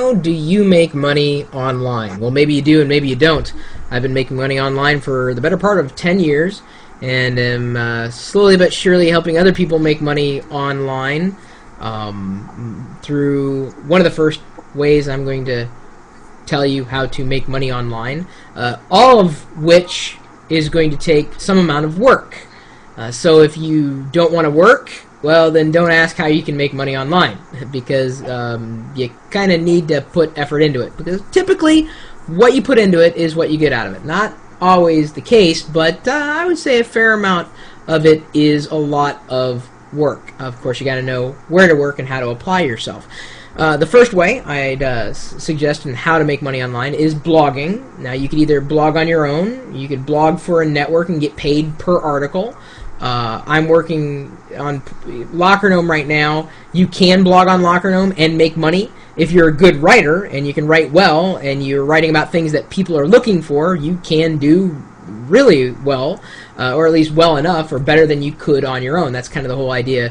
how do you make money online? Well, maybe you do and maybe you don't. I've been making money online for the better part of 10 years and am slowly but surely helping other people make money online through one of the first ways I'm going to tell you how to make money online, all of which is going to take some amount of work. So if you don't want to work, well, then don't ask how you can make money online, because you kind of need to put effort into it, because typically what you put into it is what you get out of it. Not always the case, but I would say a fair amount of it is a lot of work. Of course, you got to know where to work and how to apply yourself. The first way I'd suggest in how to make money online is blogging. Now, you could either blog on your own, you could blog for a network and get paid per article. I'm working on LockerGnome right now. You can blog on LockerGnome and make money. If you're a good writer and you can write well and you're writing about things that people are looking for, you can do really well, or at least well enough or better than you could on your own. That's kind of the whole idea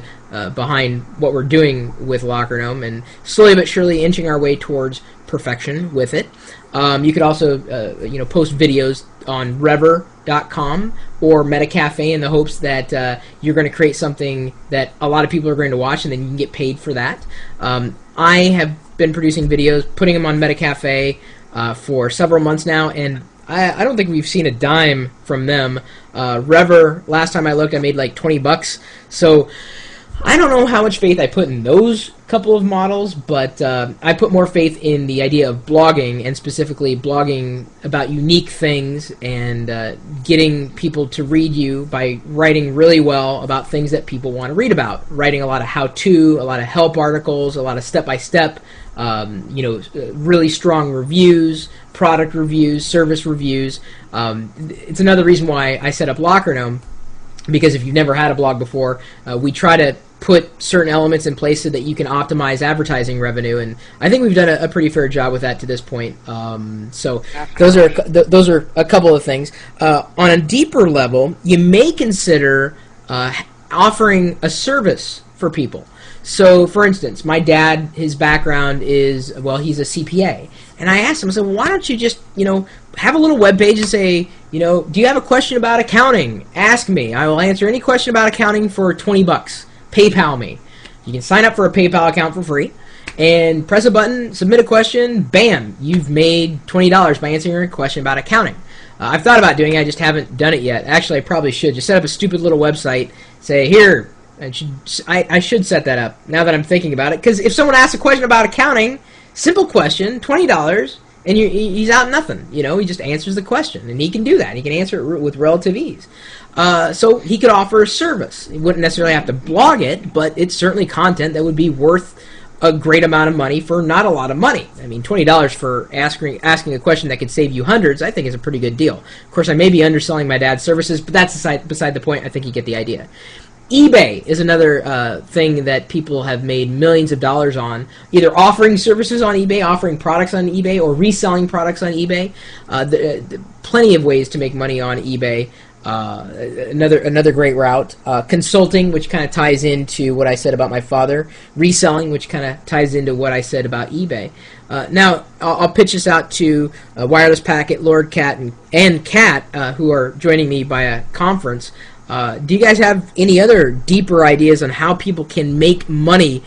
behind what we're doing with LockerGnome, and slowly but surely inching our way towards perfection with it. You could also post videos on Rever.com or Metacafe in the hopes that you're going to create something that a lot of people are going to watch, and then you can get paid for that. I have been producing videos, putting them on Metacafe for several months now, and I don't think we've seen a dime from them. Rever, last time I looked, I made like $20. So I don't know how much faith I put in those couple of models, but I put more faith in the idea of blogging, and specifically blogging about unique things and getting people to read you by writing really well about things that people want to read about. Writing a lot of how-to, a lot of help articles, a lot of step-by-step, really strong reviews, product reviews, service reviews. It's another reason why I set up LockerGnome, because if you've never had a blog before, we try to put certain elements in place so that you can optimize advertising revenue, and I think we've done a pretty fair job with that to this point. So those are a couple of things. On a deeper level, you may consider offering a service for people. So, for instance, my dad, his background is, well, he's a CPA. And I asked him, I said, well, why don't you just, have a little web page and say, do you have a question about accounting? Ask me. I will answer any question about accounting for $20. PayPal me. You can sign up for a PayPal account for free and press a button, submit a question, bam, you've made $20 by answering a question about accounting. I've thought about doing it, I just haven't done it yet. Actually, I probably should. Just set up a stupid little website, say, here, I should set that up now that I'm thinking about it, because if someone asks a question about accounting, simple question, $20, and he's out nothing. He just answers the question, and he can do that. He can answer it with relative ease. So he could offer a service. He wouldn't necessarily have to blog it, but it's certainly content that would be worth a great amount of money for not a lot of money. I mean, $20 for asking a question that could save you hundreds, I think is a pretty good deal. Of course, I may be underselling my dad's services, but that's beside the point. I think you get the idea. eBay is another thing that people have made millions of dollars on, either offering services on eBay, offering products on eBay, or reselling products on eBay. Plenty of ways to make money on eBay. Another great route. Consulting, which kind of ties into what I said about my father. Reselling, which kind of ties into what I said about eBay. Now, I'll pitch this out to Wireless Packet, Lord Cat, and Cat, who are joining me by a conference. Do you guys have any other deeper ideas on how people can make money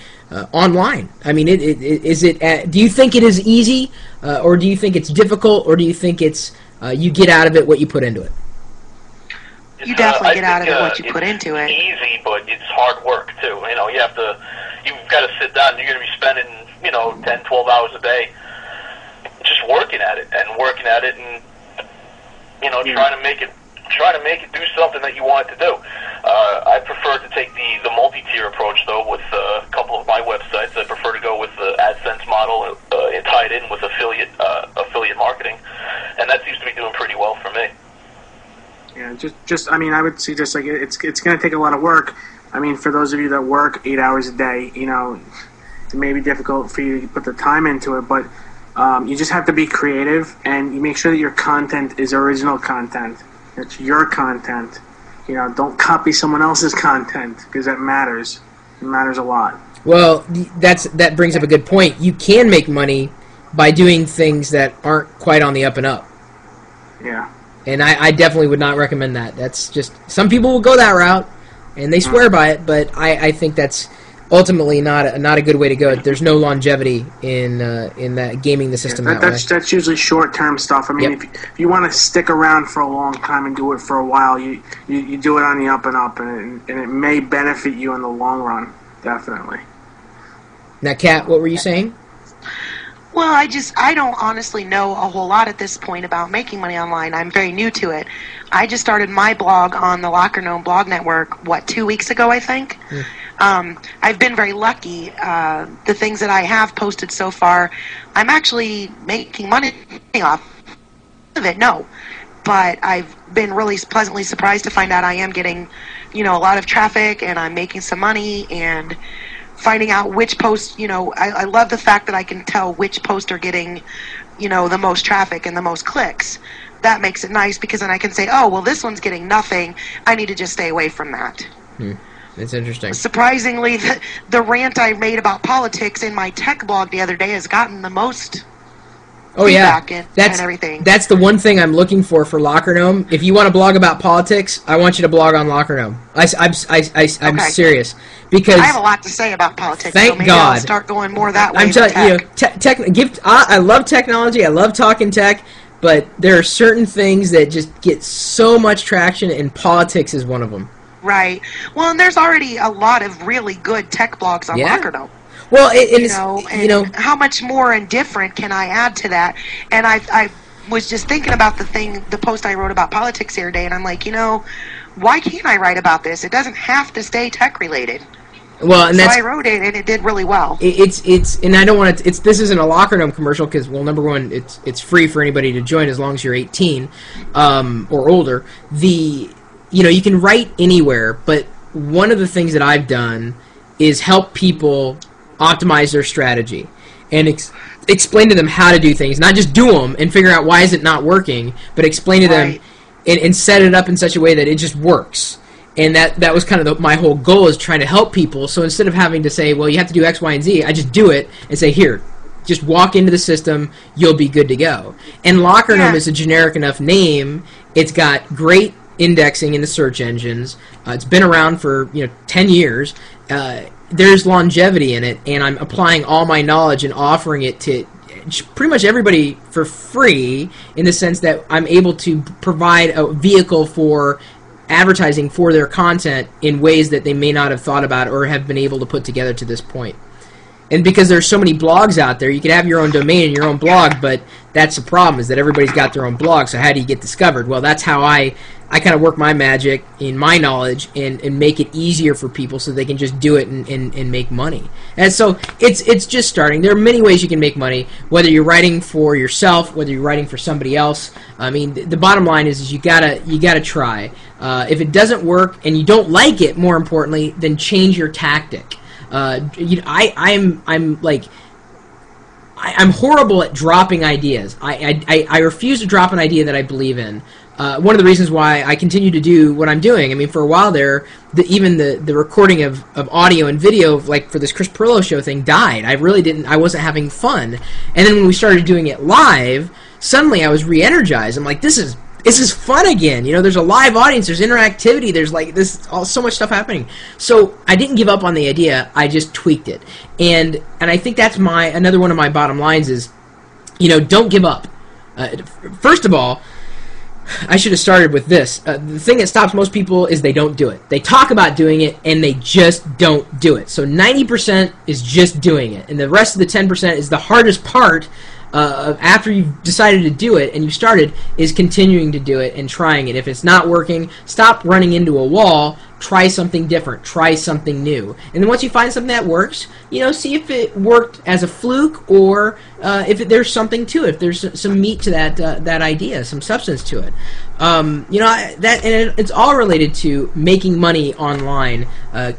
online? I mean, do you think it is easy, or do you think it's difficult, or do you think it's you get out of it what you put into it? You definitely get out of it what you put into it. It's easy, but it's hard work too. You've got to sit down. You're going to be spending 10, 12 hours a day just working at it, and trying to make it do something that you want it to do. I prefer to take the multi-tier approach, though, with a couple of my websites. I prefer to go with the AdSense model and tie it in with affiliate marketing, and that seems to be doing pretty well for me. Yeah, I would suggest, it's going to take a lot of work. I mean, for those of you that work 8 hours a day, it may be difficult for you to put the time into it, but you just have to be creative, and you make sure that your content is original content. It's your content. Don't copy someone else's content, because that matters. It matters a lot. Well, that brings up a good point. You can make money by doing things that aren't quite on the up and up. Yeah. And I definitely would not recommend that. That's just, some people will go that route, and they swear by it, but I think that's ultimately not a good way to go. There's no longevity in that gaming the system that way. That's usually short-term stuff. I mean, if you want to stick around for a long time and do it for a while, you do it on the up and up, and it may benefit you in the long run, definitely. Now, Kat, what were you saying? Well, I don't honestly know a whole lot at this point about making money online. I'm very new to it. I just started my blog on the Locker Gnome blog network, 2 weeks ago, I think? I've been very lucky. The things that I have posted so far, I'm actually making money off of it, no. But I've been really pleasantly surprised to find out I am getting, a lot of traffic, and I'm making some money, and finding out which posts, I love the fact that I can tell which posts are getting, the most traffic and the most clicks. That makes it nice, because then I can say, oh, well, this one's getting nothing. I need to just stay away from that. It's interesting. Surprisingly, the rant I made about politics in my tech blog the other day has gotten the most feedback and everything. That's the one thing I'm looking for Locker Gnome. If you want to blog about politics, I want you to blog on Locker Gnome. I'm serious. Because I have a lot to say about politics. Thank so maybe God. I'll start going more that way. I'm telling you, I love technology. I love talking tech, but there are certain things that just get so much traction, and politics is one of them. Right. Well, and there's already a lot of really good tech blogs on Locker Gnome. Well, how much more and different can I add to that? And I was just thinking about the post I wrote about politics the other day, and I'm like, why can't I write about this? It doesn't have to stay tech related. Well, and so I wrote it, and it did really well. And I don't want to. This isn't a Locker Gnome commercial because, well, number one, it's free for anybody to join as long as you're 18 or older. You can write anywhere, but one of the things that I've done is help people optimize their strategy and explain to them how to do things, not just do them and figure out why is it not working, but explain to them and set it up in such a way that it just works. And that was kind of my whole goal, is trying to help people. So instead of having to say, well, you have to do X, Y, and Z, I just do it and say, here, just walk into the system, you'll be good to go. And Locker Gnome is a generic enough name. It's got great indexing in the search engines. It's been around for 10 years. There's longevity in it, and I'm applying all my knowledge and offering it to pretty much everybody for free, in the sense that I'm able to provide a vehicle for advertising for their content in ways that they may not have thought about or have been able to put together to this point. And because there's so many blogs out there, you could have your own domain and your own blog, but that's the problem, is that everybody's got their own blog, so how do you get discovered? Well, that's how I kind of work my magic in my knowledge and make it easier for people so they can just do it and make money. And so it's just starting. There are many ways you can make money, whether you're writing for yourself, whether you're writing for somebody else. I mean, the bottom line is you gotta try. If it doesn't work and you don't like it, more importantly, then change your tactic. I'm horrible at dropping ideas. I refuse to drop an idea that I believe in. One of the reasons why I continue to do what I'm doing, I mean, for a while there, even the recording of audio and video, like for this Chris Pirillo show thing, died. I wasn't having fun. And then when we started doing it live, suddenly I was re-energized. I'm like, this is fun again. There's a live audience, there's interactivity, there's so much stuff happening. So I didn't give up on the idea, I just tweaked it. And I think that's another one of my bottom lines is, don't give up. First of all, I should have started with this. The thing that stops most people is they don't do it. They talk about doing it, and they just don't do it. So 90% is just doing it, and the rest of the 10% is the hardest part. After you've decided to do it and you started, is continuing to do it and trying it. If it's not working, stop running into a wall. Try something different. Try something new. And then once you find something that works, see if it worked as a fluke or if there's something to it. If there's some meat to that idea, some substance to it. It's all related to making money online.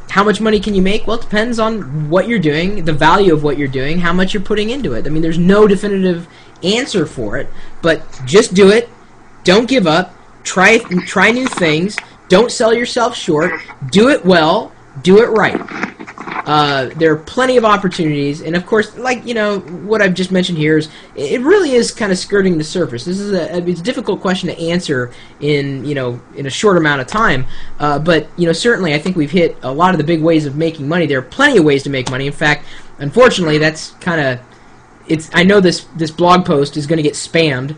How much money can you make? Well, it depends on what you're doing, the value of what you're doing, how much you're putting into it. I mean, there's no definitive answer for it, but just do it. Don't give up. Try new things. Don't sell yourself short. Do it well. Do it right. There are plenty of opportunities, and of course, like, you know, what I've just mentioned here is, it really is kind of skirting the surface. This is it's a difficult question to answer in a short amount of time, but, you know, certainly I think we've hit a lot of the big ways of making money. There are plenty of ways to make money. In fact, unfortunately, that's kind of... I know this blog post is going to get spammed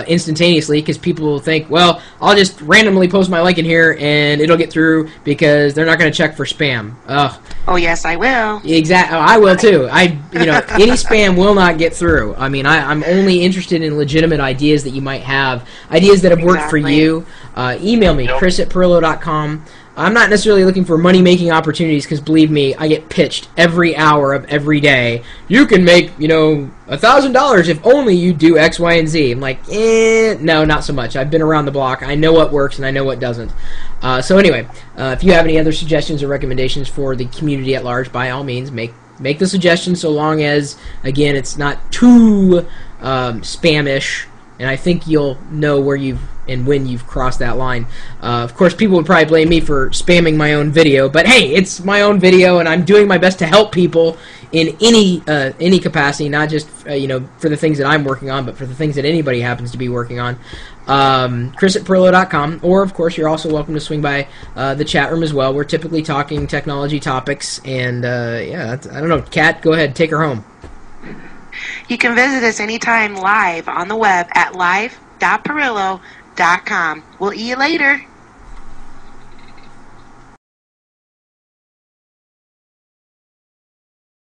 instantaneously, because people will think, well, I'll just randomly post my link in here and it'll get through because they're not going to check for spam. Ugh. Oh yes, I will. Exactly. I will too. Any spam will not get through. I mean, I'm only interested in legitimate ideas that you might have, ideas that have worked for you. Email me, Chris@Pirillo.com. I'm not necessarily looking for money-making opportunities, because believe me, I get pitched every hour of every day. You can make, $1,000 if only you do X, Y, and Z. I'm like, no, not so much. I've been around the block. I know what works and I know what doesn't. So anyway, if you have any other suggestions or recommendations for the community at large, by all means, make the suggestion, so long as, again, it's not too spamish. And I think you'll know where and when you've crossed that line. Of course, people would probably blame me for spamming my own video, but hey, it's my own video, and I'm doing my best to help people in any capacity, not just for the things that I'm working on, but for the things that anybody happens to be working on. Chris@Pirillo.com, or of course, you're also welcome to swing by the chat room as well. We're typically talking technology topics, and I don't know, Kat, go ahead, take her home. You can visit us anytime live on the web at live.pirillo.com. We'll see you later.